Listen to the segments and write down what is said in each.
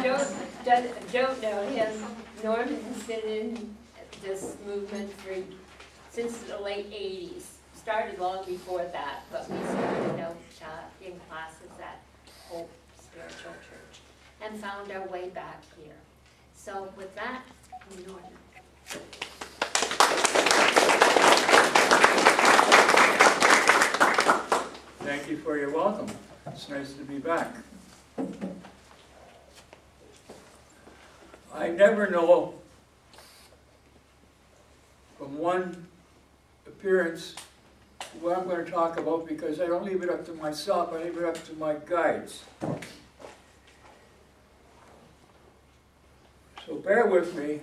don't know him. Norman has been in this movement since the late 80s. Started long before that, but we started out in classes at Hope Spiritual Church and found our way back here. So with that, Norman. Thank you for your welcome. It's nice to be back. I never know from one appearance what I'm going to talk about because I don't leave it up to myself, I leave it up to my guides. So bear with me,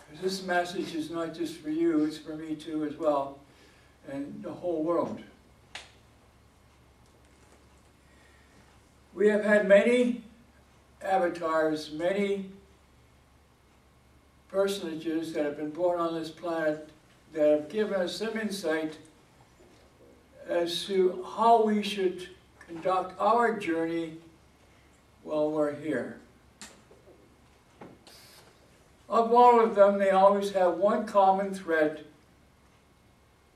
because this message is not just for you, it's for me too as well, and the whole world. We have had many avatars, many personages that have been born on this planet that have given us some insight as to how we should conduct our journey while we're here. Of all of them, they always have one common thread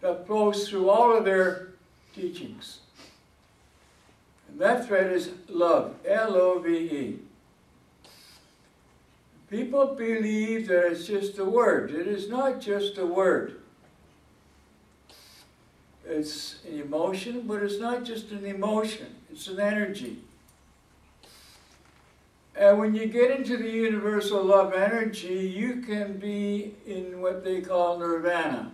that flows through all of their teachings. And that thread is love, L-O-V-E. People believe that it's just a word. It is not just a word. It's an emotion, but it's not just an emotion. It's an energy. And when you get into the universal love energy, you can be in what they call nirvana.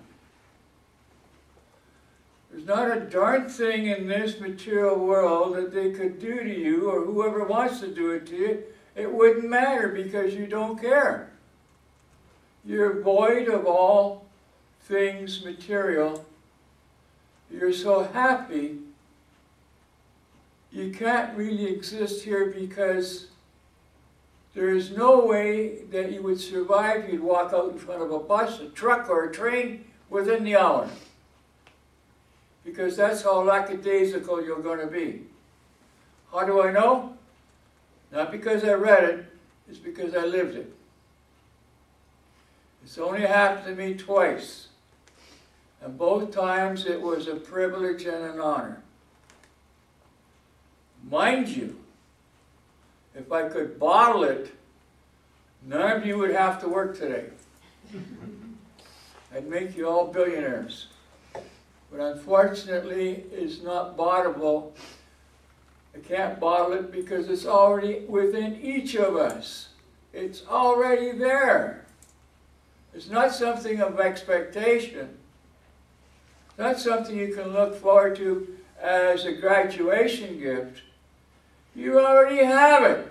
There's not a darn thing in this material world that they could do to you, or whoever wants to do it to you. It wouldn't matter because you don't care. You're void of all things material. You're so happy. You can't really exist here because there is no way that you would survive. You'd walk out in front of a bus, a truck, or a train within the hour. Because that's how lackadaisical you're going to be. How do I know? Not because I read it, it's because I lived it. It's only happened to me twice. And both times it was a privilege and an honor. Mind you, if I could bottle it, none of you would have to work today. I'd make you all billionaires. But unfortunately, it's not bottleable. I can't bottle it because it's already within each of us. It's already there. It's not something of expectation. It's not something you can look forward to as a graduation gift. You already have it.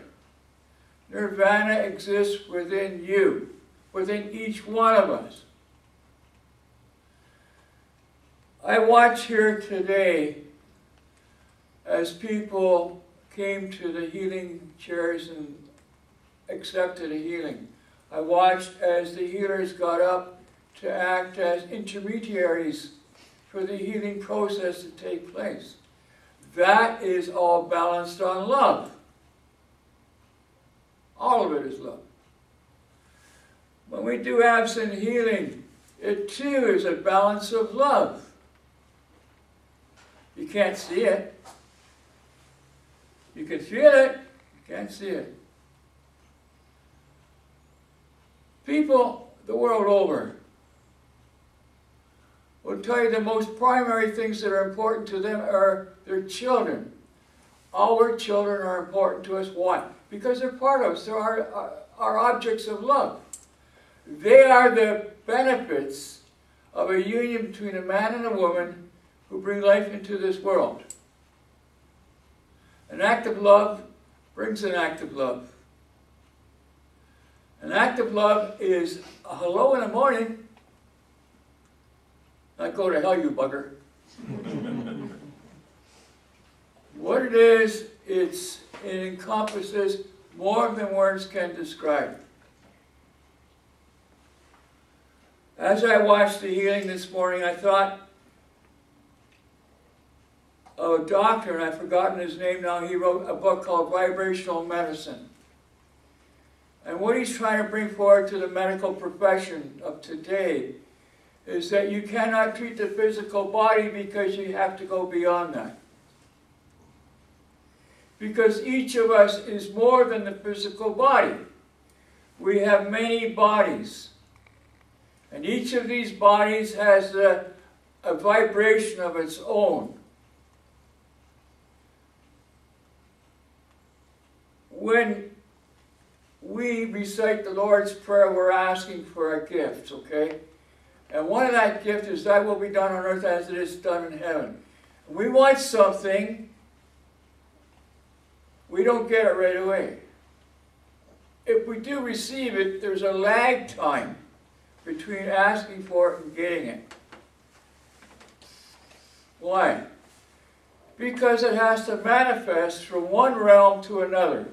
Nirvana exists within you, within each one of us. I watch here today as people came to the healing chairs and accepted a healing. I watched as the healers got up to act as intermediaries for the healing process to take place. That is all balanced on love. All of it is love. When we do absent healing, it too is a balance of love. You can't see it. You can feel it, you can't see it. People the world over will tell you the most primary things that are important to them are their children. Our children are important to us. Why? Because they're part of us. They're our objects of love. They are the benefits of a union between a man and a woman who bring life into this world. An act of love brings an act of love. An act of love is a hello in the morning, not go to hell, you bugger. What it is, it encompasses more than words can describe. As I watched the healing this morning, I thought a doctor, and I've forgotten his name now. He wrote a book called Vibrational Medicine. And what he's trying to bring forward to the medical profession of today is that you cannot treat the physical body because you have to go beyond that. Because each of us is more than the physical body. We have many bodies. And each of these bodies has a vibration of its own. When we recite the Lord's Prayer, we're asking for a gift, okay? And one of that gift is, thy will be done on earth as it is done in heaven. We want something, we don't get it right away. If we do receive it, there's a lag time between asking for it and getting it. Why? Because it has to manifest from one realm to another,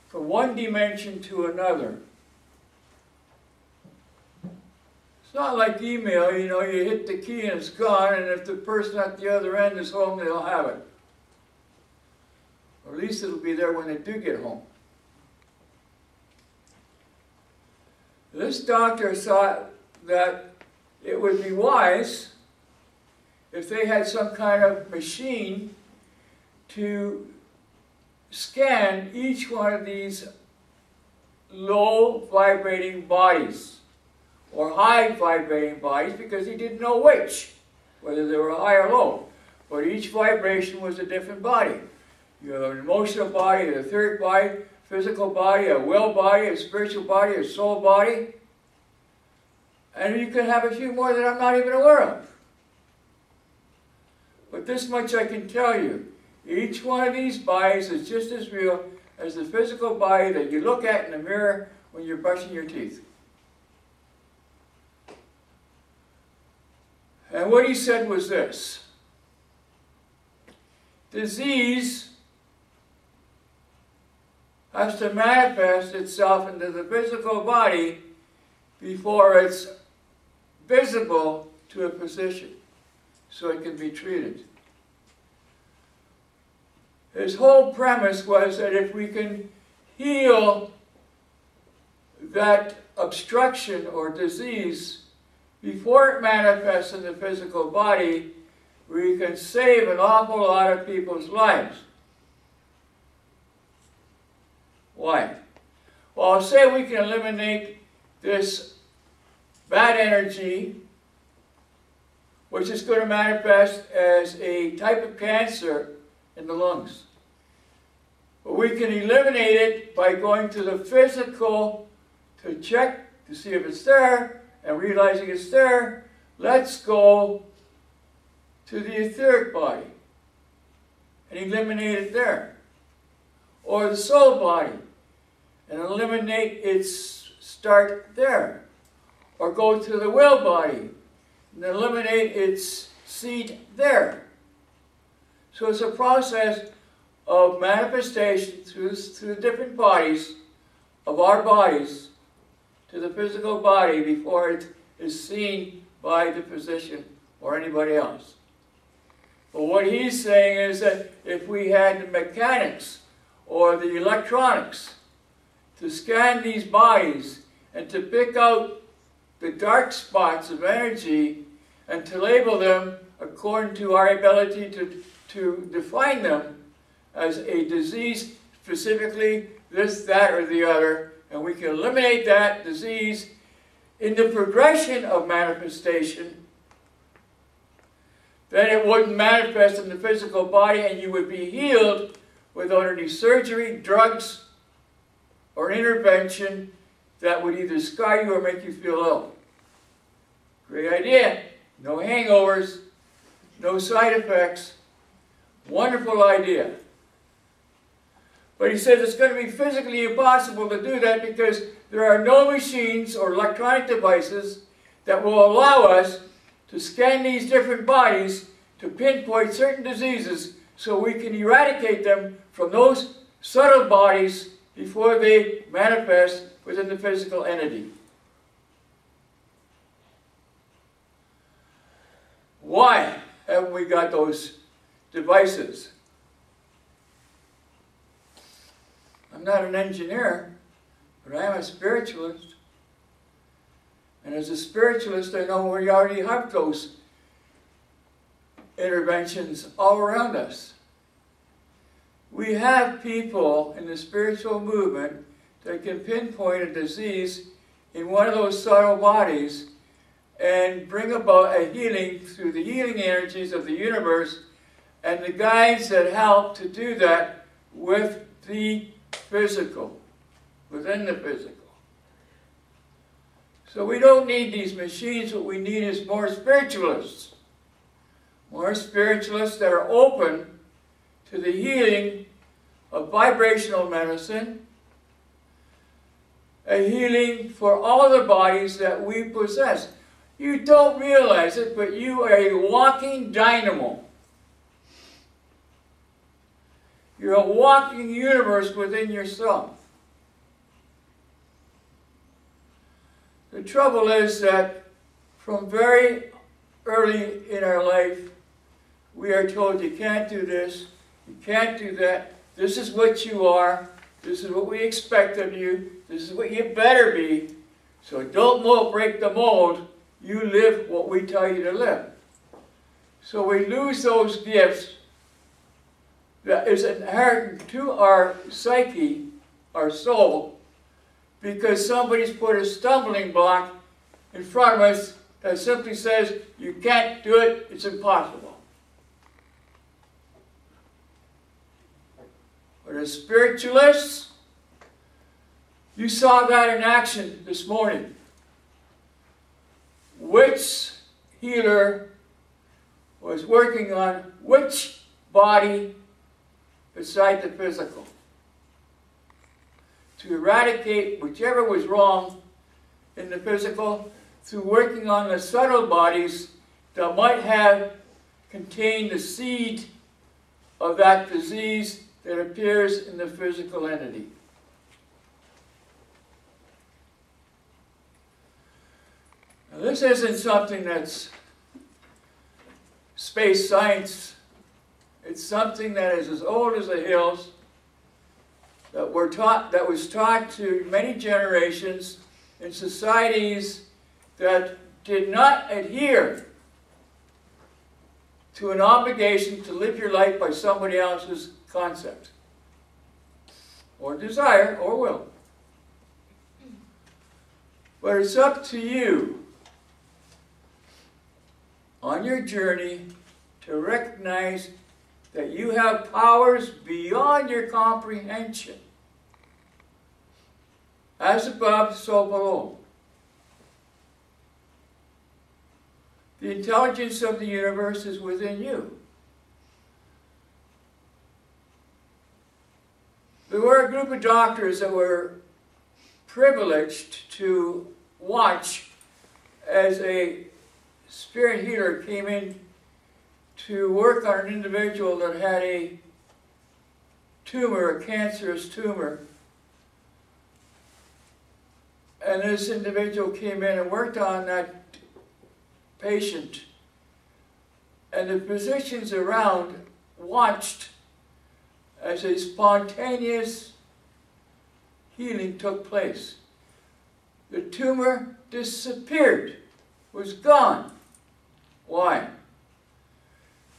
from one dimension to another. It's not like email, you know, you hit the key and it's gone, and if the person at the other end is home, they'll have it. Or at least it'll be there when they do get home. This doctor thought that it would be wise if they had some kind of machine to scan each one of these low vibrating bodies or high vibrating bodies, because he didn't know which, whether they were high or low. But each vibration was a different body. You have an emotional body, an etheric body, physical body, a will body, a spiritual body, a soul body. And you can have a few more that I'm not even aware of. But this much I can tell you. Each one of these bodies is just as real as the physical body that you look at in the mirror when you're brushing your teeth. And what he said was this: disease has to manifest itself into the physical body before it's visible to a physician, so it can be treated. His whole premise was that if we can heal that obstruction or disease before it manifests in the physical body, we can save an awful lot of people's lives. Why? Well, say we can eliminate this bad energy, which is going to manifest as a type of cancer in the lungs. But we can eliminate it by going to the physical to check to see if it's there, and realizing it's there, let's go to the etheric body and eliminate it there. Or the soul body and eliminate its start there. Or go to the will body and eliminate its seed there. So it's a process of manifestation through the different bodies of our bodies to the physical body before it is seen by the physician or anybody else. But what he's saying is that if we had the mechanics or the electronics to scan these bodies and to pick out the dark spots of energy and to label them according to our ability to define them as a disease, specifically this, that, or the other, and we can eliminate that disease in the progression of manifestation, then it wouldn't manifest in the physical body and you would be healed without any surgery, drugs, or intervention that would either scar you or make you feel ill. Great idea. No hangovers, no side effects. Wonderful idea. But he says it's going to be physically impossible to do that because there are no machines or electronic devices that will allow us to scan these different bodies to pinpoint certain diseases so we can eradicate them from those subtle bodies before they manifest within the physical entity. Why haven't we got those devices. I'm not an engineer, but I am a spiritualist. And as a spiritualist, I know we already have those interventions all around us. We have people in the spiritual movement that can pinpoint a disease in one of those subtle bodies and bring about a healing through the healing energies of the universe and the guides that help to do that with the physical, within the physical. So we don't need these machines. What we need is more spiritualists. More spiritualists that are open to the healing of vibrational medicine, a healing for all the bodies that we possess. You don't realize it, but you are a walking dynamo. You're a walking universe within yourself. The trouble is that from very early in our life, we are told you can't do this, you can't do that, this is what you are, this is what we expect of you, this is what you better be, so don't break the mold, you live what we tell you to live. So we lose those gifts that is inherent to our psyche, our soul, because somebody's put a stumbling block in front of us that simply says, you can't do it, it's impossible. But as spiritualists, you saw that in action this morning. Which healer was working on which body beside the physical to eradicate whichever was wrong in the physical through working on the subtle bodies that might have contained the seed of that disease that appears in the physical entity. Now, this isn't something that's space science. It's something that is as old as the hills, that was taught to many generations in societies that did not adhere to an obligation to live your life by somebody else's concept, or desire, or will. But it's up to you on your journey to recognize that you have powers beyond your comprehension. As above, so below. The intelligence of the universe is within you. There were a group of doctors that were privileged to watch as a spirit healer came in to work on an individual that had a tumor, a cancerous tumor. And this individual came in and worked on that patient. And the physicians around watched as a spontaneous healing took place. The tumor disappeared, was gone. Why?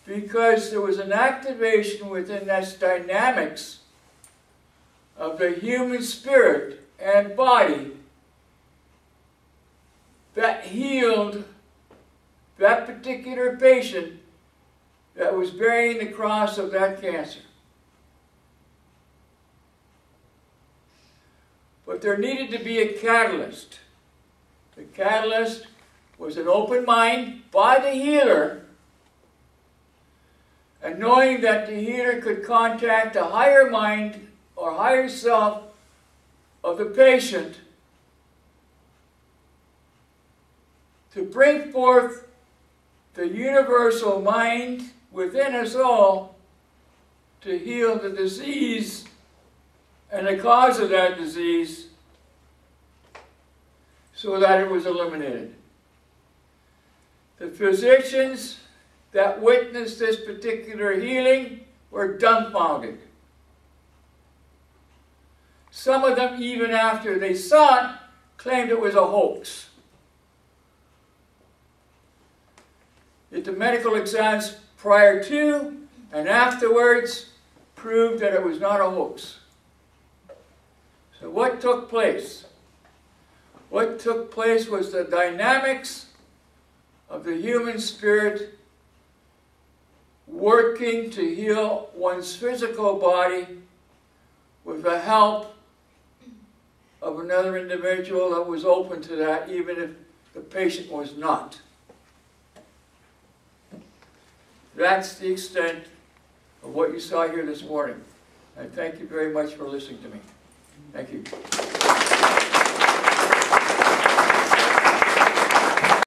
Because there was an activation within that dynamics of the human spirit and body that healed that particular patient that was bearing the cross of that cancer. But there needed to be a catalyst. The catalyst was an open mind by the healer, and knowing that the healer could contact the higher mind or higher self of the patient to bring forth the universal mind within us all to heal the disease and the cause of that disease so that it was eliminated. The physicians that witnessed this particular healing were dumbfounded. Some of them, even after they saw it, claimed it was a hoax. Yet the medical exams prior to and afterwards proved that it was not a hoax. So what took place? What took place was the dynamics of the human spirit working to heal one's physical body with the help of another individual that was open to that, even if the patient was not. That's the extent of what you saw here this morning. I thank you very much for listening to me. Thank you.